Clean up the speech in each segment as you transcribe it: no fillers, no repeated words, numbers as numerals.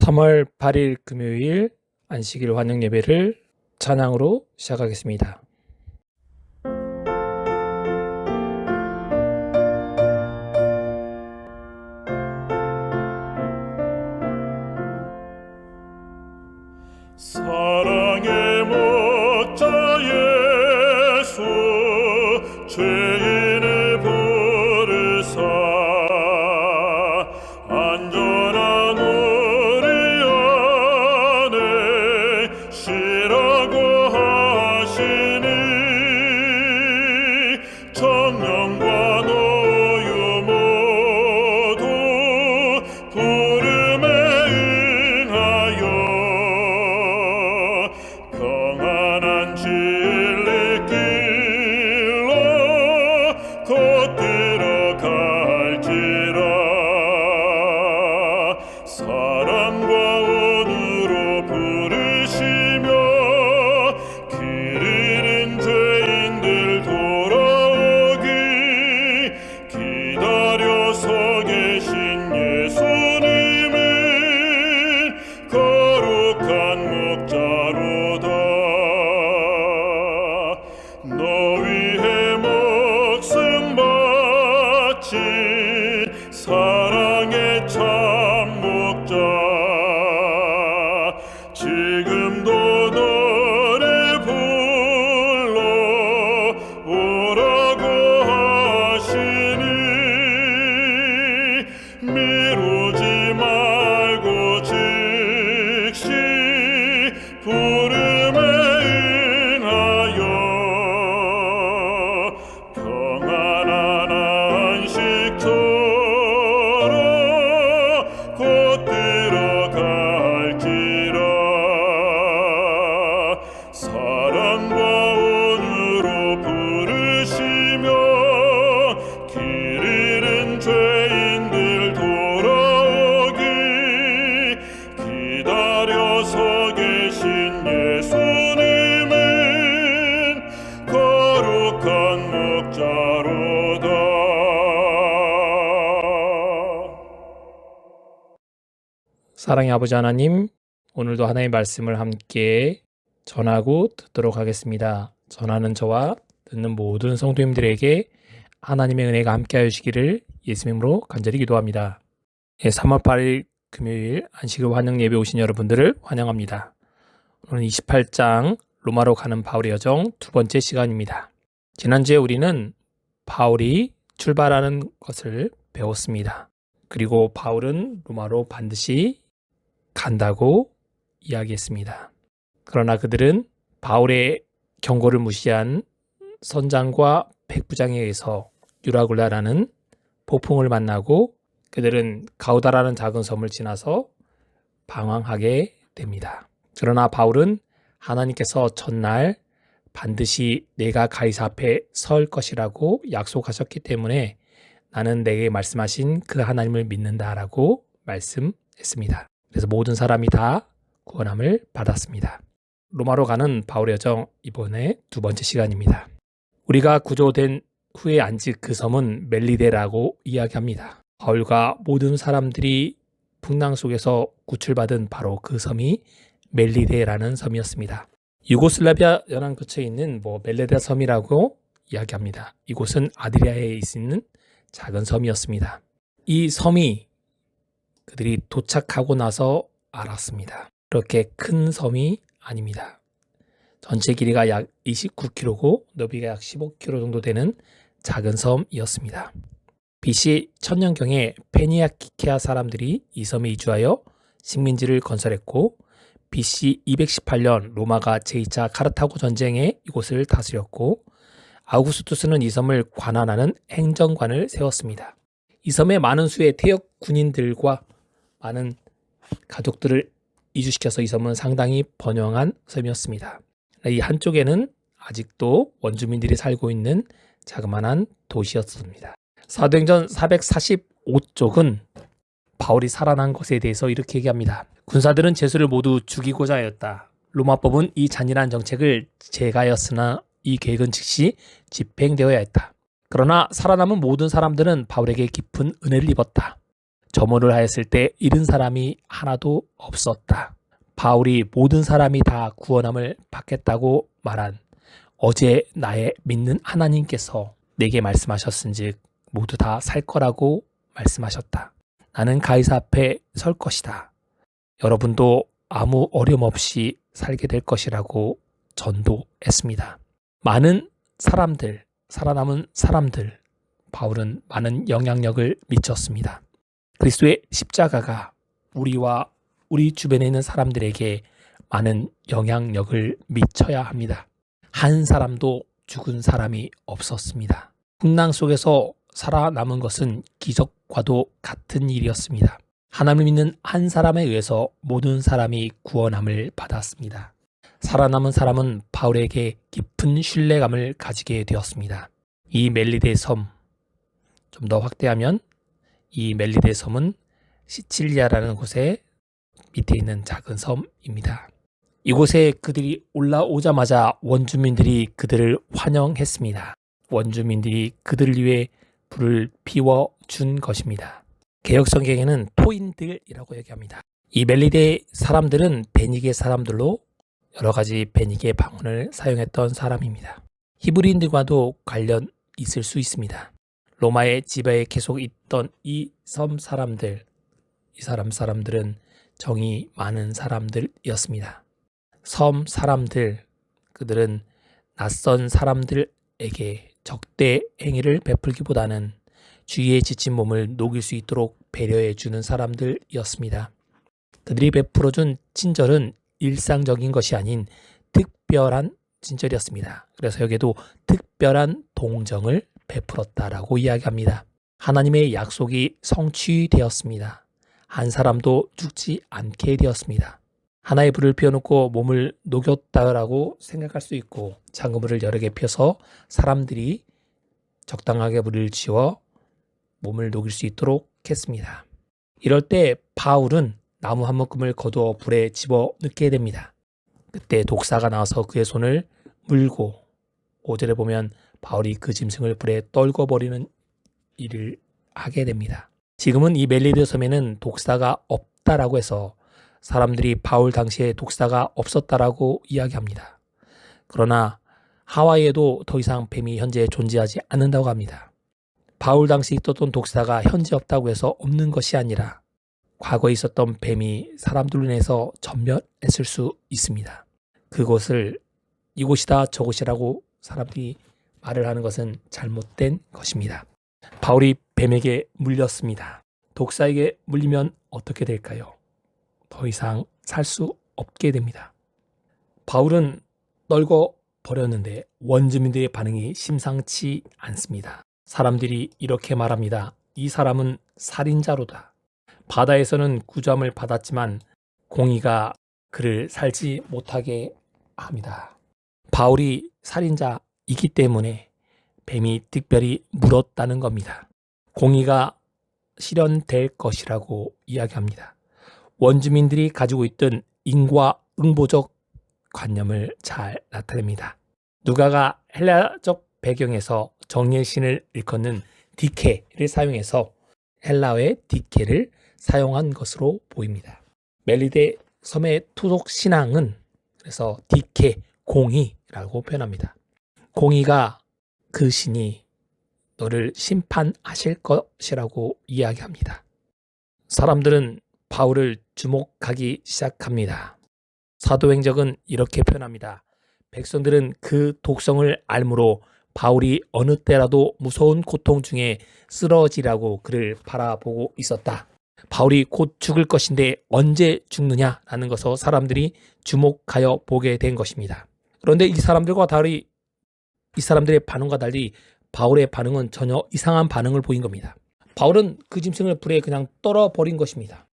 3월 8일 금요일 안식일 환영 예배를 찬양으로 시작하겠습니다. 사랑의 목자 예수 죄인을 부르사 안전한 우리 안에 쉬라고 하시니 청년과 노유 모두 부름에 응하여 평안한 진리길로 곧 들어갈지라. 사랑과 온유로 부르시며 길 잃은 죄인들 돌아오기 기다려 서 계신 예수님은 거룩한 목자로다. 너 위해 목숨 바친 사랑의 참 목자 지금도 너를 불러 오라고 하시니 미루지 말고 즉시 부름에 응하여 평안한 안식처로 곧 들어갈지라. 사랑과 온유로 부르시며 길 잃은 죄인들 돌아오기 기다려 서 계신 예수님은 거룩한 목자로다. 사랑의 아버지 하나님, 오늘도 하나님의 말씀을 함께 전하고 듣도록 하겠습니다. 전하는 저와 듣는 모든 성도님들에게 하나님의 은혜가 함께 하시기를 예수님으로 간절히 기도합니다. 3월 8일 금요일 안식일 환영 예배 오신 여러분들을 환영합니다. 오늘 28장 로마로 가는 바울의 여정 두 번째 시간입니다. 지난주에 우리는 바울이 출발하는 것을 배웠습니다. 그리고 바울은 로마로 반드시 간다고 이야기했습니다. 그러나 그들은 바울의 경고를 무시한 선장과 백부장에 의해서 유라굴라라는 폭풍을 만나고 그들은 가우다라는 작은 섬을 지나서 방황하게 됩니다. 그러나 바울은 하나님께서 전날 반드시 내가 가이사 앞에 설 것이라고 약속하셨기 때문에 나는 내게 말씀하신 그 하나님을 믿는다라고 말씀했습니다. 그래서 모든 사람이 다 구원함을 받았습니다. 로마로 가는 바울의 여정 이번에 두 번째 시간입니다. 우리가 구조된 후에 앉은 그 섬은 멜리데라고 이야기합니다. 바울과 모든 사람들이 풍랑 속에서 구출받은 바로 그 섬이 멜리데라는 섬이었습니다. 유고슬라비아 연안 근처에 있는 멜레데 섬이라고 이야기합니다. 이곳은 아드리아에 있는 작은 섬이었습니다. 이 섬이 그들이 도착하고 나서 알았습니다. 그렇게 큰 섬이 아닙니다. 전체 길이가 약 29km고 너비가 약 15km 정도 되는 작은 섬이었습니다. BC 1000년경에 페니아키케아 사람들이 이 섬에 이주하여 식민지를 건설했고 BC 218년 로마가 제2차 카르타고 전쟁에 이곳을 다스렸고 아우구스투스는 이 섬을 관할하는 행정관을 세웠습니다. 이 섬에 많은 수의 퇴역 군인들과 많은 가족들을 이주시켜서 이 섬은 상당히 번영한 섬이었습니다. 이 한쪽에는 아직도 원주민들이 살고 있는 자그마한 도시였습니다. 사도행전 445쪽은 바울이 살아난 것에 대해서 이렇게 얘기합니다. 군사들은 제수를 모두 죽이고자 하였다. 로마법은 이 잔인한 정책을 제거하였으나 이 계획은 즉시 집행되어야 했다. 그러나 살아남은 모든 사람들은 바울에게 깊은 은혜를 입었다. 점호를 하였을 때 잃은 사람이 하나도 없었다. 바울이 모든 사람이 다 구원함을 받겠다고 말한 어제 나의 믿는 하나님께서 내게 말씀하셨은즉 모두 다 살 거라고 말씀하셨다. 나는 가이사 앞에 설 것이다. 여러분도 아무 어려움 없이 살게 될 것이라고 전도했습니다. 많은 사람들, 살아남은 사람들, 바울은 많은 영향력을 미쳤습니다. 그리스도의 십자가가 우리와 우리 주변에 있는 사람들에게 많은 영향력을 미쳐야 합니다. 한 사람도 죽은 사람이 없었습니다. 풍랑 속에서 살아남은 것은 기적과도 같은 일이었습니다. 하나님을 믿는 한 사람에 의해서 모든 사람이 구원함을 받았습니다. 살아남은 사람은 바울에게 깊은 신뢰감을 가지게 되었습니다. 이 멜리데 섬, 좀 더 확대하면 이 멜리데 섬은 시칠리아라는 곳에 밑에 있는 작은 섬입니다. 이곳에 그들이 올라오자마자 원주민들이 그들을 환영했습니다. 원주민들이 그들을 위해 불을 피워준 것입니다. 개역성경에는 토인들이라고 얘기합니다. 이 멜리데 사람들은 베니게 사람들로 여러 가지 베니게 방언을 사용했던 사람입니다. 히브리인들과도 관련 있을 수 있습니다. 로마의 지배에 계속 있던 이 섬 사람들, 이 사람들은 정이 많은 사람들이었습니다. 섬 사람들, 그들은 낯선 사람들에게 적대 행위를 베풀기보다는 주위에 지친 몸을 녹일 수 있도록 배려해 주는 사람들이었습니다. 그들이 베풀어준 친절은 일상적인 것이 아닌 특별한 친절이었습니다. 그래서 여기에도 특별한 동정을 베풀었다라고 이야기합니다. 하나님의 약속이 성취되었습니다. 한 사람도 죽지 않게 되었습니다. 하나의 불을 피워놓고 몸을 녹였다라고 생각할 수 있고 창문을 여러 개 펴서 사람들이 적당하게 불을 지워 몸을 녹일 수 있도록 했습니다. 이럴 때 바울은 나무 한 묶음을 거두어 불에 집어넣게 됩니다. 그때 독사가 나와서 그의 손을 물고 5절에 보면 바울이 그 짐승을 불에 떨궈버리는 일을 하게 됩니다. 지금은 이 멜리데 섬에는 독사가 없다라고 해서 사람들이 바울 당시에 독사가 없었다라고 이야기합니다. 그러나 하와이에도 더 이상 뱀이 현재 존재하지 않는다고 합니다. 바울 당시 있었던 독사가 현재 없다고 해서 없는 것이 아니라 과거에 있었던 뱀이 사람들로 인해서 전멸했을 수 있습니다. 그곳을 이곳이다 저곳이라고 사람들이 말을 하는 것은 잘못된 것입니다. 바울이 뱀에게 물렸습니다. 독사에게 물리면 어떻게 될까요? 더 이상 살 수 없게 됩니다. 바울은 떨궈 버렸는데 원주민들의 반응이 심상치 않습니다. 사람들이 이렇게 말합니다. 이 사람은 살인자로다. 바다에서는 구조함을 받았지만 공의가 그를 살지 못하게 합니다. 바울이 살인자이기 때문에 뱀이 특별히 물었다는 겁니다. 공의가 실현될 것이라고 이야기합니다. 원주민들이 가지고 있던 인과응보적 관념을 잘 나타냅니다. 누가가 헬라적 배경에서 정의의 신을 일컫는 디케를 사용해서 헬라어의 디케를 사용한 것으로 보입니다. 멜리데 섬의 토속 신앙은 그래서 디케, 공의라고 표현합니다. 공의가 그 신이 너를 심판하실 것이라고 이야기합니다. 사람들은 바울을 주목하기 시작합니다. 사도행적은 이렇게 표현합니다. 백성들은 그 독성을 알므로 바울이 어느 때라도 무서운 고통 중에 쓰러지라고 그를 바라보고 있었다. 바울이 곧 죽을 것인데 언제 죽느냐라는 것을 사람들이 주목하여 보게 된 것입니다. 그런데 이 사람들의 반응과 달리 바울의 반응은 전혀 이상한 반응을 보인 겁니다. 바울은 그 짐승을 불에 그냥 떨어버린 것입니다.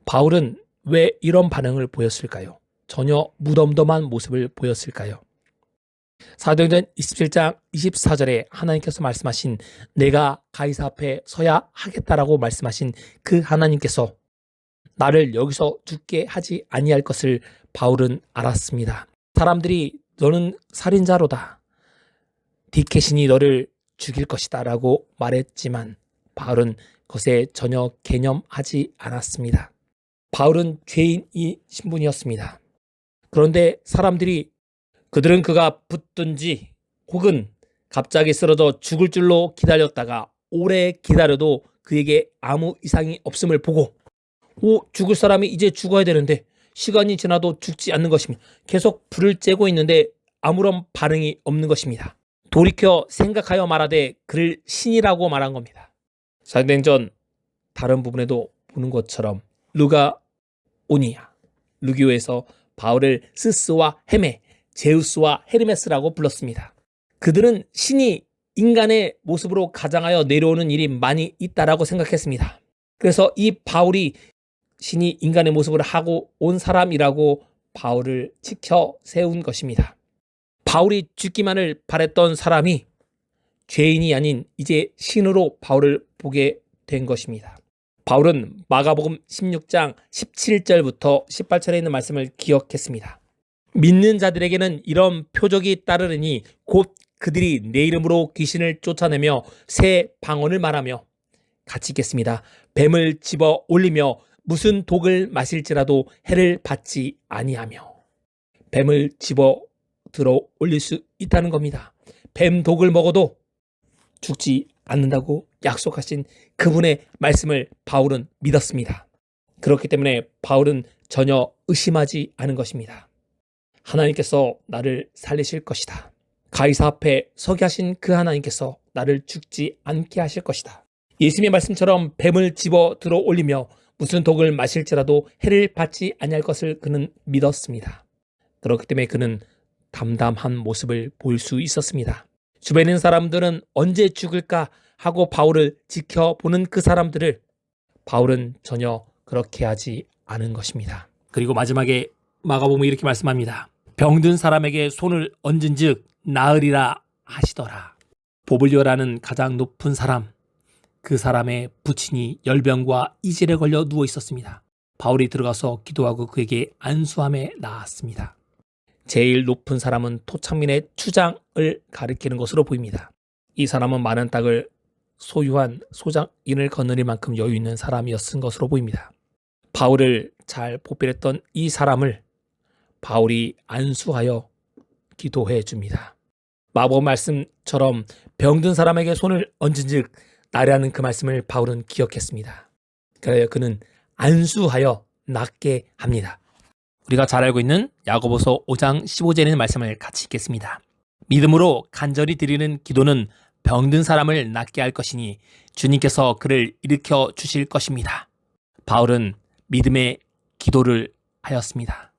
바울은 왜 이런 반응을 보였을까요? 전혀 무덤덤한 모습을 보였을까요? 사도행전 27장 24절에 하나님께서 말씀하신 내가 가이사 앞에 서야 하겠다라고 말씀하신 그 하나님께서 나를 여기서 죽게 하지 아니할 것을 바울은 알았습니다. 사람들이 너는 살인자로다. 디케신이 너를 죽일 것이다 라고 말했지만 바울은 것에 전혀 개념하지 않았습니다. 바울은 죄인이 신분이었습니다. 그런데 사람들이 그들은 그가 붙든지 혹은 갑자기 쓰러져 죽을 줄로 기다렸다가 오래 기다려도 그에게 아무 이상이 없음을 보고 죽을 사람이 이제 죽어야 되는데 시간이 지나도 죽지 않는 것입니다. 계속 불을 쬐고 있는데 아무런 반응이 없는 것입니다. 돌이켜 생각하여 말하되 그를 신이라고 말한 겁니다. 사도행전 다른 부분에도 보는 것처럼 루가오니아, 루기오에서 바울을 스스와 헤메, 제우스와 헤르메스라고 불렀습니다. 그들은 신이 인간의 모습으로 가장하여 내려오는 일이 많이 있다라고 생각했습니다. 그래서 이 바울이 신이 인간의 모습을 하고 온 사람이라고 바울을 지켜 세운 것입니다. 바울이 죽기만을 바랬던 사람이 죄인이 아닌 이제 신으로 바울을 보게 된 것입니다. 바울은 마가복음 16장 17절부터 18절에 있는 말씀을 기억했습니다. 믿는 자들에게는 이런 표적이 따르니 곧 그들이 내 이름으로 귀신을 쫓아내며 새 방언을 말하며 같이 읽겠습니다. 뱀을 집어 올리며 무슨 독을 마실지라도 해를 받지 아니하며. 뱀을 집어 들어 올릴 수 있다는 겁니다. 뱀 독을 먹어도 죽지 않는다고 약속하신 그분의 말씀을 바울은 믿었습니다. 그렇기 때문에 바울은 전혀 의심하지 않은 것입니다. 하나님께서 나를 살리실 것이다. 가이사 앞에 서게 하신 그 하나님께서 나를 죽지 않게 하실 것이다. 예수님의 말씀처럼 뱀을 집어 들어 올리며 무슨 독을 마실지라도 해를 받지 아니할 것을 그는 믿었습니다. 그렇기 때문에 그는 담담한 모습을 보일 수 있었습니다. 주변에 있는 사람들은 언제 죽을까 하고 바울을 지켜보는 그 사람들을 바울은 전혀 그렇게 하지 않은 것입니다. 그리고 마지막에 마가복음에 이렇게 말씀합니다. 병든 사람에게 손을 얹은 즉 나으리라 하시더라. 보블리오라는 가장 높은 사람, 그 사람의 부친이 열병과 이질에 걸려 누워 있었습니다. 바울이 들어가서 기도하고 그에게 안수함에 나았습니다. 제일 높은 사람은 토착민의 추장을 가리키는 것으로 보입니다. 이 사람은 많은 땅을 소유한 소장인을 거느릴 만큼 여유 있는 사람이었은 것으로 보입니다. 바울을 잘 보필했던 이 사람을 바울이 안수하여 기도해 줍니다. 마법 말씀처럼 병든 사람에게 손을 얹은 즉 나라는 그 말씀을 바울은 기억했습니다. 그래야 그는 안수하여 낫게 합니다. 우리가 잘 알고 있는 야고보서 5장 15절에 있는 말씀을 같이 읽겠습니다. 믿음으로 간절히 드리는 기도는 병든 사람을 낫게 할 것이니 주님께서 그를 일으켜 주실 것입니다. 바울은 믿음의 기도를 하였습니다.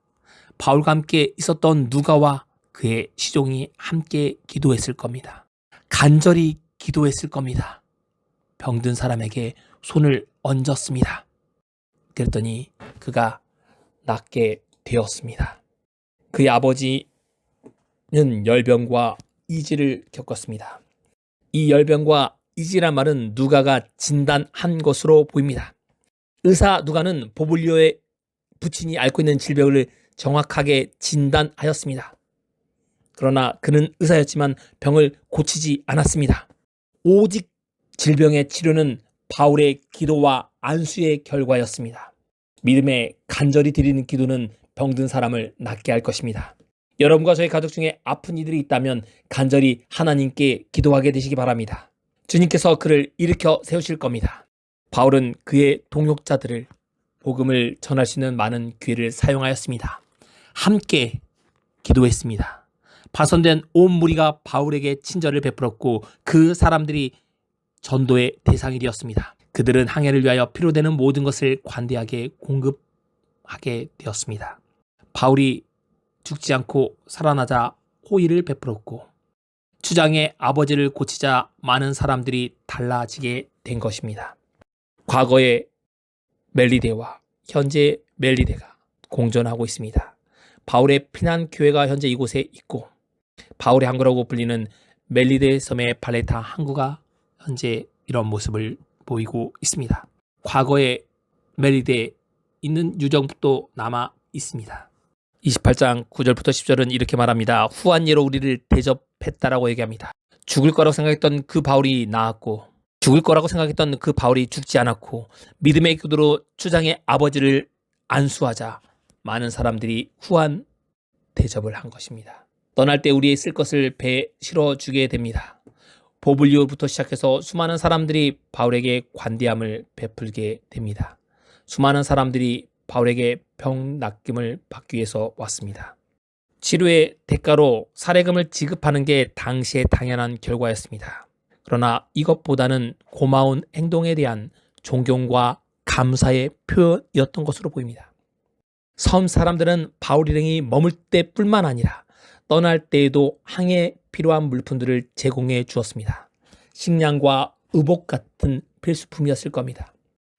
바울과 함께 있었던 누가와 그의 시종이 함께 기도했을 겁니다. 간절히 기도했을 겁니다. 병든 사람에게 손을 얹었습니다. 그랬더니 그가 낫게 되었습니다. 그의 아버지는 열병과 이질을 겪었습니다. 이 열병과 이질이란 말은 누가가 진단한 것으로 보입니다. 의사 누가는 보블리오의 부친이 앓고 있는 질병을 정확하게 진단하였습니다. 그러나 그는 의사였지만 병을 고치지 않았습니다. 오직 질병의 치료는 바울의 기도와 안수의 결과였습니다. 믿음에 간절히 드리는 기도는 병든 사람을 낫게 할 것입니다. 여러분과 저희 가족 중에 아픈 이들이 있다면 간절히 하나님께 기도하게 되시기 바랍니다. 주님께서 그를 일으켜 세우실 겁니다. 바울은 그의 동역자들을 복음을 전할 수 있는 많은 기회를 사용하였습니다. 함께 기도했습니다. 파손된 온 무리가 바울에게 친절을 베풀었고 그 사람들이 전도의 대상이 되었습니다. 그들은 항해를 위하여 필요되는 모든 것을 관대하게 공급하게 되었습니다. 바울이 죽지 않고 살아나자 호의를 베풀었고 추장의 아버지를 고치자 많은 사람들이 달라지게 된 것입니다. 과거의 멜리데와 현재 멜리데가 공존하고 있습니다. 바울의 피난교회가 현재 이곳에 있고 바울의 항구라고 불리는 멜리데 섬의 발레타 항구가 현재 이런 모습을 보이고 있습니다. 과거의 멜리데에 있는 유적도 남아 있습니다. 28장 9절부터 10절은 이렇게 말합니다. 후한 예로 우리를 대접했다라고 얘기합니다. 죽을 거라고 생각했던 그 바울이 나았고 죽을 거라고 생각했던 그 바울이 죽지 않았고 믿음의 기도로 주장의 아버지를 안수하자 많은 사람들이 후한 대접을 한 것입니다. 떠날 때 우리의 쓸 것을 배에 실어주게 됩니다. 보블리오부터 시작해서 수많은 사람들이 바울에게 관대함을 베풀게 됩니다. 수많은 사람들이 바울에게 병 낫김을 받기 위해서 왔습니다. 치료의 대가로 사례금을 지급하는 게 당시의 당연한 결과였습니다. 그러나 이것보다는 고마운 행동에 대한 존경과 감사의 표현이었던 것으로 보입니다. 섬 사람들은 바울 일행이 머물 때뿐만 아니라 떠날 때에도 항해에 필요한 물품들을 제공해 주었습니다. 식량과 의복 같은 필수품이었을 겁니다.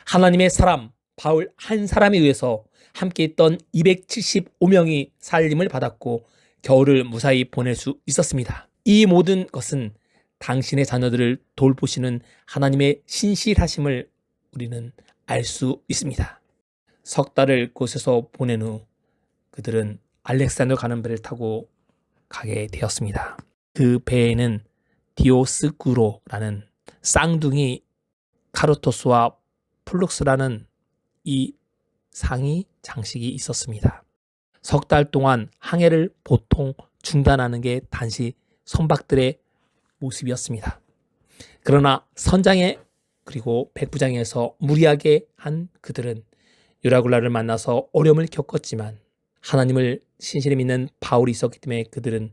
하나님의 사람 바울 한 사람에 의해서 함께 있던 275명이 살림을 받았고 겨울을 무사히 보낼 수 있었습니다. 이 모든 것은 당신의 자녀들을 돌보시는 하나님의 신실하심을 우리는 알 수 있습니다. 석 달을 곳에서 보낸 후 그들은 알렉산더 가는 배를 타고 가게 되었습니다. 그 배에는 디오스쿠로라는 쌍둥이 카르토스와 플룩스라는 이 상이 장식이 있었습니다. 석 달 동안 항해를 보통 중단하는 게 단지 선박들의 모습이었습니다. 그러나 선장에 그리고 백부장에서 무리하게 한 그들은 유라굴라를 만나서 어려움을 겪었지만 하나님을 신실히 믿는 바울이 있었기 때문에 그들은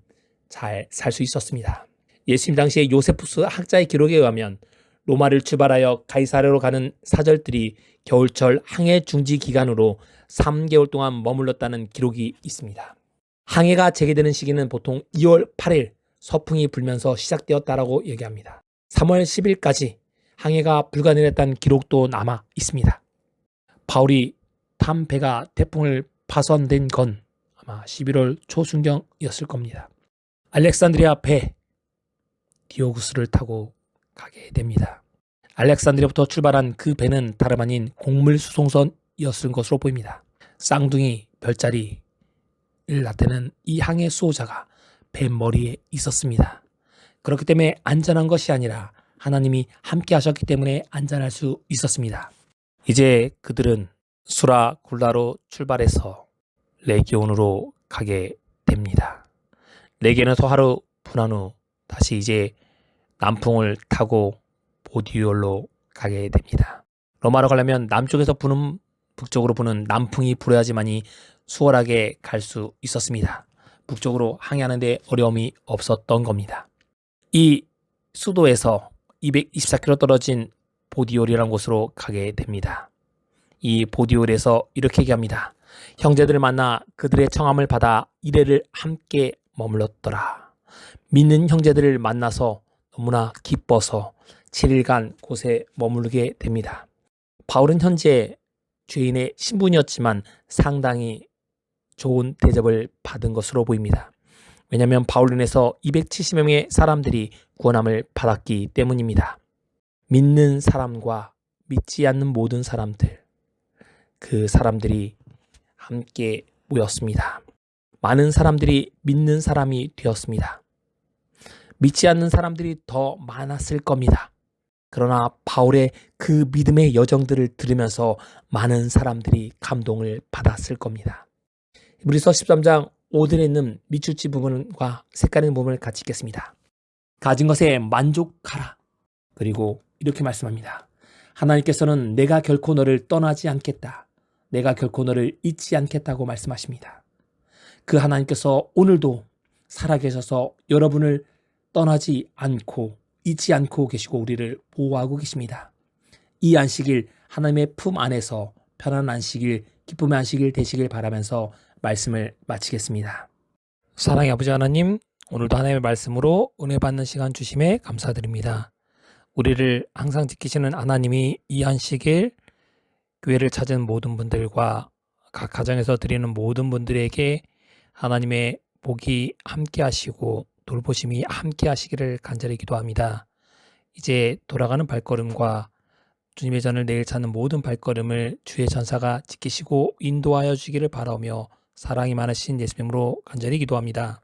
잘 살 수 있었습니다. 예수님 당시에 요세푸스 학자의 기록에 의하면 로마를 출발하여 가이사랴로 가는 사절들이 겨울철 항해 중지 기간으로 3개월 동안 머물렀다는 기록이 있습니다. 항해가 재개되는 시기는 보통 2월 8일 서풍이 불면서 시작되었다라고 얘기합니다. 3월 10일까지 항해가 불가능했다는 기록도 남아 있습니다. 바울이 탄 배가 태풍을 파손된 건 아마 11월 초순경이었을 겁니다. 알렉산드리아 배 디오구스를 타고 가게 됩니다. 알렉산드리아부터 출발한 그 배는 다름 아닌 곡물 수송선이었을 것으로 보입니다. 쌍둥이 별자리를 나타내는 이 항해 수호자가 배 머리에 있었습니다. 그렇기 때문에 안전한 것이 아니라 하나님이 함께 하셨기 때문에 안전할 수 있었습니다. 이제 그들은 수라 굴라로 출발해서 레기온으로 가게 됩니다. 레기온에서 하루 분한 후 다시 이제 남풍을 타고 보디올로 가게 됩니다. 로마로 가려면 남쪽에서 부는 북쪽으로 부는 남풍이 불어야지만이 수월하게 갈 수 있었습니다. 북쪽으로 항해하는 데 어려움이 없었던 겁니다. 이 수도에서 224km 떨어진 보디올이라는 곳으로 가게 됩니다. 이 보디올에서 이렇게 얘기합니다. 형제들을 만나 그들의 청함을 받아 이래를 함께 머물렀더라. 믿는 형제들을 만나서 너무나 기뻐서 7일간 곳에 머무르게 됩니다. 바울은 현재 죄인의 신분이었지만 상당히 좋은 대접을 받은 것으로 보입니다. 왜냐하면 바울로 인해서 270여 명의 사람들이 구원함을 받았기 때문입니다. 믿는 사람과 믿지 않는 모든 사람들, 그 사람들이 함께 모였습니다. 많은 사람들이 믿는 사람이 되었습니다. 믿지 않는 사람들이 더 많았을 겁니다. 그러나 바울의 그 믿음의 여정들을 들으면서 많은 사람들이 감동을 받았을 겁니다. 히브리서 13장 5절에 있는 밑줄치 부분과 색깔 있는 부분을 같이 읽겠습니다. 가진 것에 만족하라. 그리고 이렇게 말씀합니다. 하나님께서는 내가 결코 너를 떠나지 않겠다. 내가 결코 너를 잊지 않겠다고 말씀하십니다. 그 하나님께서 오늘도 살아계셔서 여러분을 떠나지 않고 잊지 않고 계시고 우리를 보호하고 계십니다. 이 안식일 하나님의 품 안에서 편안한 안식일, 기쁨의 안식일 되시길 바라면서 말씀을 마치겠습니다. 사랑의 아버지 하나님, 오늘도 하나님의 말씀으로 은혜 받는 시간 주심에 감사드립니다. 우리를 항상 지키시는 하나님이 이 안식일 교회를 찾은 모든 분들과 각 가정에서 드리는 모든 분들에게 하나님의 복이 함께 하시고 돌보심이 함께 하시기를 간절히 기도합니다. 이제 돌아가는 발걸음과 주님의 전을 내일 찾는 모든 발걸음을 주의 전사가 지키시고 인도하여 주기를 바라며 사랑이 많으신 예수님으로 간절히 기도합니다.